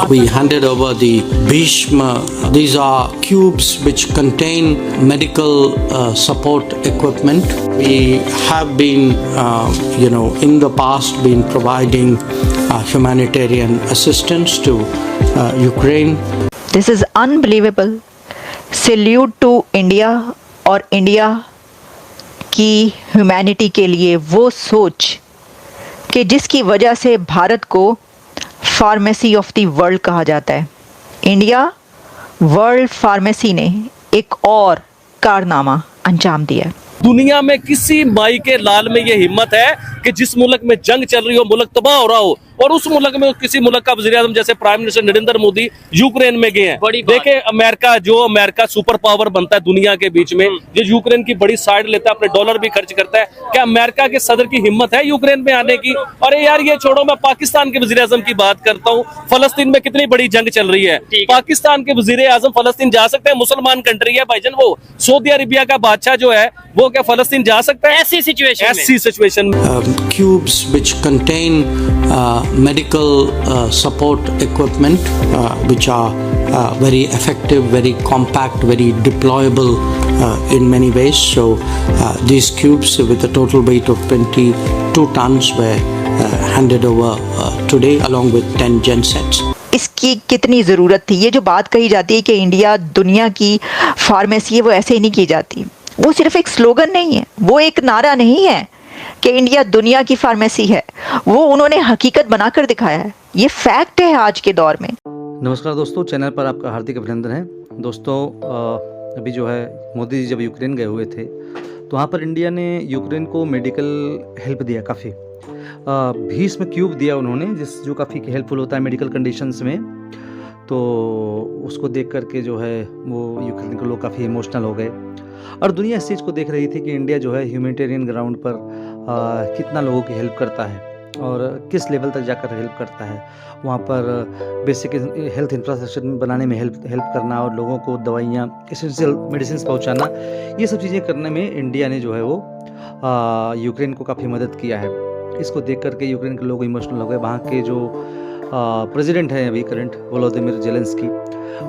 We handed over the Bhishma. These are cubes which contain medical support equipment. We have been, in the past, been providing humanitarian assistance to Ukraine. This is unbelievable. Salute to India और India की humanity के लिए वो सोच कि जिसकी वजह से भारत को फार्मेसी ऑफ द वर्ल्ड कहा जाता है। इंडिया वर्ल्ड फार्मेसी ने एक और कारनामा अंजाम दिया है। दुनिया में किसी माई के लाल में ये हिम्मत है कि जिस मुल्क में जंग चल रही हो, मुल्क तबाह हो रहा हो, और उस मुल्क में किसी मुल्क का वज़ीर आज़म जैसे prime minister Narendra Modi Ukraine में गए हैं। देखे अमेरिका सुपर पावर बनता है दुनिया के बीच में, जो यूक्रेन की बड़ी साइड लेता है, अपने डॉलर भी खर्च करता है। क्या अमेरिका के सदर की हिम्मत है यूक्रेन में आने की? अरे यार ये छोड़ो, मैं पाकिस्तान के वज़ीर आज़म की बात करता हूँ। फलस्तीन में कितनी बड़ी जंग चल रही है, पाकिस्तान के वज़ीर आज़म फलस्तीन जा सकते हैं? मुसलमान कंट्री है भाईजान, वो सऊदी अरेबिया का बादशाह जो है वो क्या फलस्तीन जा सकता है? ऐसी situation Cubes which contain medical support equipment which are very effective, very compact, very deployable in many ways. So these cubes with a total weight of 22 tons were handed over today along with 10 gensets. इसकी कितनी ज़रूरत थी? ये जो बात कही जाती है कि इंडिया दुनिया की फार्मेसी है, वो ऐसे ही नहीं की जाती। वो सिर्फ एक स्लोगन नहीं है, वो एक नारा नहीं है कि इंडिया दुनिया की फार्मेसी है, वो उन्होंने हकीकत बनाकर दिखाया है। ये फैक्ट है आज के दौर में। नमस्कार दोस्तों, चैनल पर आपका हार्दिक अभिनंदन है। दोस्तों अभी जो है मोदी जी जब यूक्रेन गए हुए थे तो वहाँ पर इंडिया ने यूक्रेन को मेडिकल हेल्प दिया, काफ़ी भीष्म क्यूब दिया उन्होंने, जो काफ़ी हेल्पफुल होता है मेडिकल कंडीशंस में। तो उसको देख करके जो है वो यूक्रेन के लोग काफ़ी इमोशनल हो गए और दुनिया इस चीज़ को देख रही थी कि इंडिया जो है ह्यूमैनिटेरियन ग्राउंड पर कितना लोगों की हेल्प करता है और किस लेवल तक जाकर हेल्प करता है। वहाँ पर बेसिक हेल्थ इंफ्रास्ट्रक्चर बनाने में हेल्प करना और लोगों को दवाइयाँ, एसेंशियल मेडिसिन पहुँचाना, ये सब चीज़ें करने में इंडिया ने जो है वो यूक्रेन को काफ़ी मदद किया है। इसको देख करके यूक्रेन के लोग इमोशनल हो गए। वहाँ के जो प्रेसिडेंट हैं अभी करंट, वोलोदिमीर ज़ेलेंस्की,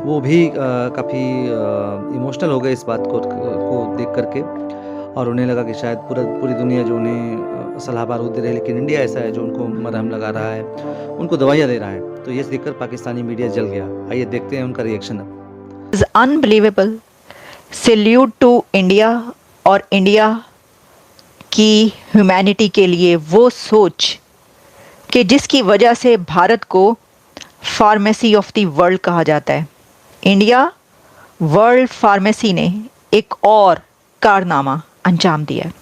वो भी काफ़ी इमोशनल हो गए इस बात को देख करके और उन्हें लगा कि शायद पूरी दुनिया जो उन्हें सलाह बारूद दे रही है, लेकिन इंडिया ऐसा है जो उनको मरहम लगा रहा है, उनको दवाइयाँ दे रहा है। तो ये देखकर पाकिस्तानी मीडिया जल गया। आइए देखते हैं उनका रिएक्शन अब। Is unbelievable. Salute to India और इंडिया की ह्यूमैनिटी के लिए वो सोच कि जिसकी वजह से भारत को फार्मेसी ऑफ द वर्ल्ड कहा जाता है। इंडिया वर्ल्ड फार्मेसी ने एक और कारनामा अंजाम दिया है।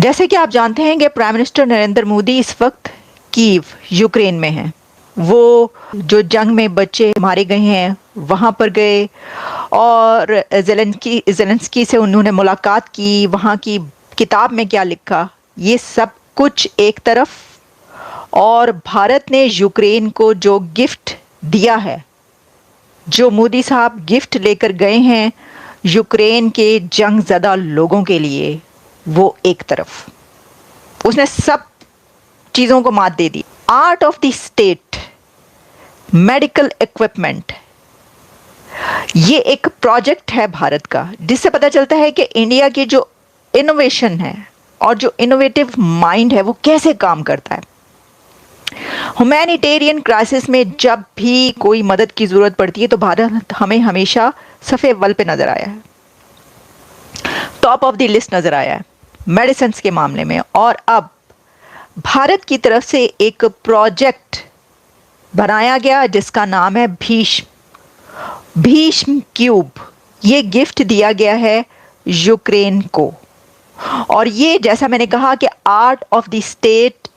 जैसे कि आप जानते हैं कि प्राइम मिनिस्टर नरेंद्र मोदी इस वक्त कीव यूक्रेन में हैं। वो जो जंग में बच्चे मारे गए हैं वहाँ पर गए और ज़ेलेंस्की से उन्होंने मुलाकात की। वहाँ की किताब में क्या लिखा, ये सब कुछ एक तरफ, और भारत ने यूक्रेन को जो गिफ्ट दिया है, जो मोदी साहब गिफ्ट लेकर गए हैं यूक्रेन के जंग ज़दा लोगों के लिए, वो एक तरफ। उसने सब चीज़ों को मात दे दी। Art of the state medical equipment, ये एक प्रोजेक्ट है भारत का, जिससे पता चलता है कि इंडिया की जो इनोवेशन है और जो इनोवेटिव माइंड है वो कैसे काम करता है। ह्यूमैनिटेरियन क्राइसिस में जब भी कोई मदद की ज़रूरत पड़ती है तो भारत हमें हमेशा सफ़े अव्वल पे नज़र आया है, टॉप ऑफ द लिस्ट नज़र आया है मेडिसिन के मामले में। और अब भारत की तरफ से एक प्रोजेक्ट बनाया गया जिसका नाम है भीष्म क्यूब। ये गिफ्ट दिया गया है यूक्रेन को, और ये जैसा मैंने कहा कि art of the state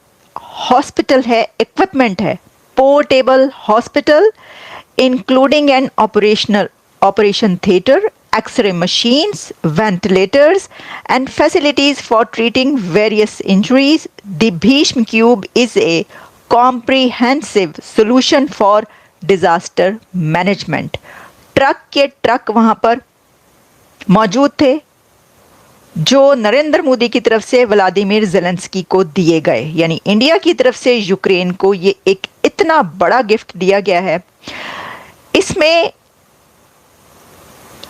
hospital है, इक्विपमेंट है, portable hospital including an operation theatre, X-ray machines, ventilators, and facilities for treating various injuries. The Bhishma Cube is a comprehensive solution for disaster management. Truck के truck वहाँ पर मौजूद थे जो नरेंद्र मोदी की तरफ से व्लादिमीर ज़ेलेंस्की को दिए गए, यानी इंडिया की तरफ से यूक्रेन को ये एक इतना बड़ा गिफ्ट दिया गया है। इसमें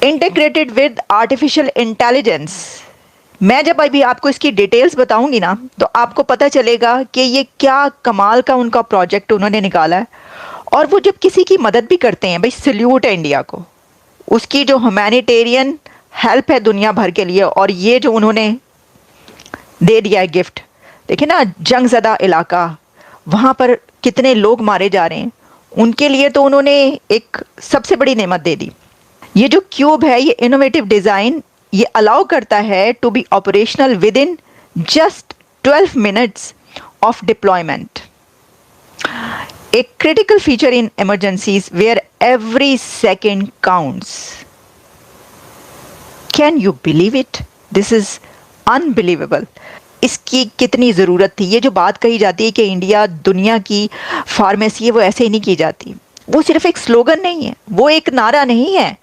इंटीग्रेटेड विद आर्टिफिशियल इंटेलिजेंस, मैं जब अभी आपको इसकी डिटेल्स बताऊंगी ना तो आपको पता चलेगा कि ये क्या कमाल का उनका प्रोजेक्ट उन्होंने निकाला है। और वो जब किसी की मदद भी करते हैं, भाई सल्यूट है इंडिया को, उसकी जो ह्यूमैनिटेरियन हेल्प है दुनिया भर के लिए। और ये जो उन्होंने दे दिया है गिफ्ट, देखिए ना, जंगज़दा इलाका, वहाँ पर कितने लोग मारे जा रहे हैं, उनके लिए तो उन्होंने एक सबसे बड़ी नेमत दे दी। ये जो क्यूब है, ये इनोवेटिव डिज़ाइन ये अलाउ करता है to be operational within just 12 minutes of deployment. A critical feature in emergencies where every second counts. Can you believe it? This is unbelievable. इसकी कितनी ज़रूरत थी। ये जो बात कही जाती है कि इंडिया दुनिया की फार्मेसी है, वो ऐसे ही नहीं की जाती। वो सिर्फ एक स्लोगन नहीं है, वो एक नारा नहीं है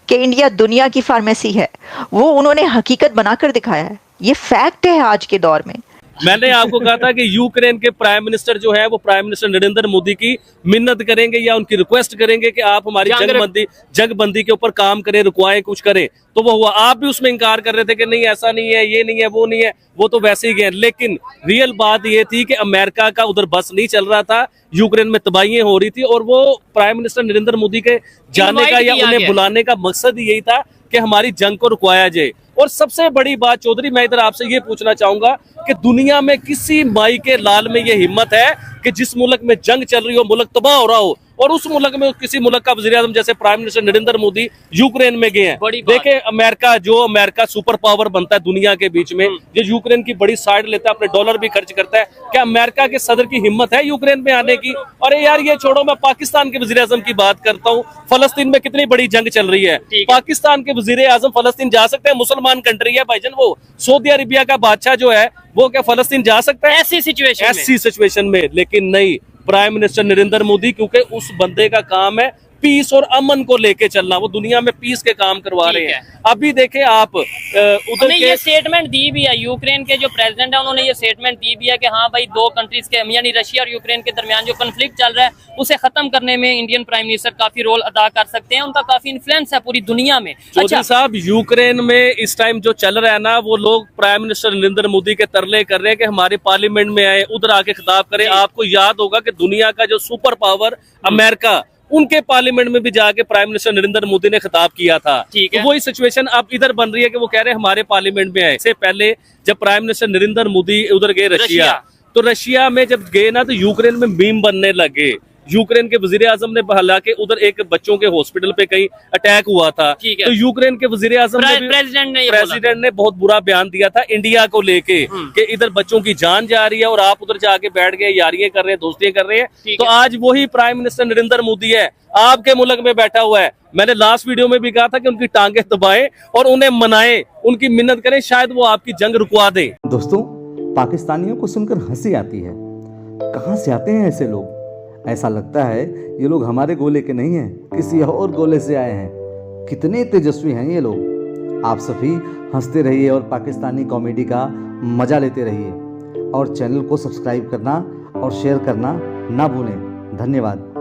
कि इंडिया दुनिया की फार्मेसी है, वो उन्होंने हकीकत बनाकर दिखाया है। ये फैक्ट है आज के दौर में। मैंने आपको कहा था कि यूक्रेन के प्राइम मिनिस्टर जो है वो प्राइम मिनिस्टर नरेंद्र मोदी की मिन्नत करेंगे या उनकी रिक्वेस्ट करेंगे कि आप हमारी जंगबंदी के ऊपर काम करें, रुकवाएं, कुछ करें, तो वो हुआ। आप भी उसमें इनकार कर रहे थे कि नहीं ऐसा नहीं है, ये नहीं है, वो नहीं है, वो तो वैसे ही गए। लेकिन रियल बात ये थी कि अमेरिका का उधर बस नहीं चल रहा था, यूक्रेन में तबाहियां हो रही थी और वो प्राइम मिनिस्टर नरेंद्र मोदी के जाने का या उन्हें बुलाने का मकसद यही था कि हमारी जंग को रुकवाया जाए। और सबसे बड़ी बात चौधरी, मैं इधर आपसे ये पूछना चाहूंगा कि दुनिया में किसी माई के लाल में ये हिम्मत है कि जिस मुल्क में जंग चल रही हो, मुल्क तबाह हो रहा हो, और उस मुल्क में किसी मुल्क का वज़ीर आज़म जैसे prime minister Narendra Modi Ukraine में गए हैं। देखे अमेरिका सुपर पावर बनता है दुनिया के बीच में, जो यूक्रेन की बड़ी साइड लेता है, अपने डॉलर भी खर्च करता है, क्या अमेरिका के सदर की हिम्मत है यूक्रेन में आने की? अरे यार ये छोड़ो, मैं पाकिस्तान के वज़ीर आज़म की बात करता हूँ। फलस्तीन में कितनी बड़ी जंग चल रही है, पाकिस्तान के वज़ीर आज़म फलस्तीन जा सकते हैं? मुसलमान कंट्री है भाईजान, वो सऊदी अरेबिया का बादशाह जो है वो क्या फलस्तीन जा सकता है ऐसी सिचुएशन में? लेकिन नहीं, प्राइम मिनिस्टर नरेंद्र मोदी, क्योंकि उस बंदे का काम है पीस और अमन को लेके चलना, वो दुनिया में पीस के काम करवा रहे हैं। अभी देखे आप उधर ये स्टेटमेंट दी भी है, यूक्रेन के जो प्रेसिडेंट है उन्होंने ये स्टेटमेंट दी भी है कि हाँ भाई, दो कंट्रीज के यानी रशिया और यूक्रेन के दरमियान जो कन्फ्लिक्ट चल रहा है उसे खत्म करने में इंडियन प्राइम मिनिस्टर काफी रोल अदा कर सकते हैं, उनका काफी इन्फ्लुएंस है पूरी दुनिया में। अच्छा साहब, यूक्रेन में इस टाइम जो चल रहा है ना, वो लोग प्राइम मिनिस्टर नरेंद्र मोदी के तरले कर रहे हैं कि हमारे पार्लियामेंट में आए, उधर आके खिताब करें। आपको याद होगा कि दुनिया का जो सुपर पावर अमेरिका, उनके पार्लियामेंट में भी जाके प्राइम मिनिस्टर नरेंद्र मोदी ने खिताब किया था। तो वही सिचुएशन अब इधर बन रही है कि वो कह रहे हैं हमारे पार्लियामेंट में आए। इससे पहले जब प्राइम मिनिस्टर नरेंद्र मोदी उधर गए रशिया, तो रशिया में जब गए ना, तो यूक्रेन में मीम बनने लगे। यूक्रेन के वजीर आजम ने, हालांकि उधर एक बच्चों के हॉस्पिटल पे कहीं अटैक हुआ था, तो यूक्रेन के वजीर आजम प्रेसिडेंट ने बहुत बुरा बयान दिया था इंडिया को लेके कि इधर बच्चों की जान जा रही है और आप उधर जाके बैठ गए, यारियां कर रहे हैं, दोस्तियां कर रहे हैं। तो आज वही प्राइम मिनिस्टर नरेंद्र मोदी है, आपके मुल्क में बैठा हुआ है। मैंने लास्ट वीडियो में भी कहा था कि उनकी टांगे दबाएं और उन्हें मनाएं, उनकी मिन्नत करें, शायद वो आपकी जंग रुकवा दें। दोस्तों, पाकिस्तानियों को सुनकर हंसी आती है। कहाँ से आते हैं ऐसे लोग? ऐसा लगता है ये लोग हमारे गोले के नहीं हैं, किसी और गोले से आए हैं। कितने तेजस्वी हैं ये लोग। आप सभी हंसते रहिए और पाकिस्तानी कॉमेडी का मजा लेते रहिए, और चैनल को सब्सक्राइब करना और शेयर करना ना भूलें। धन्यवाद।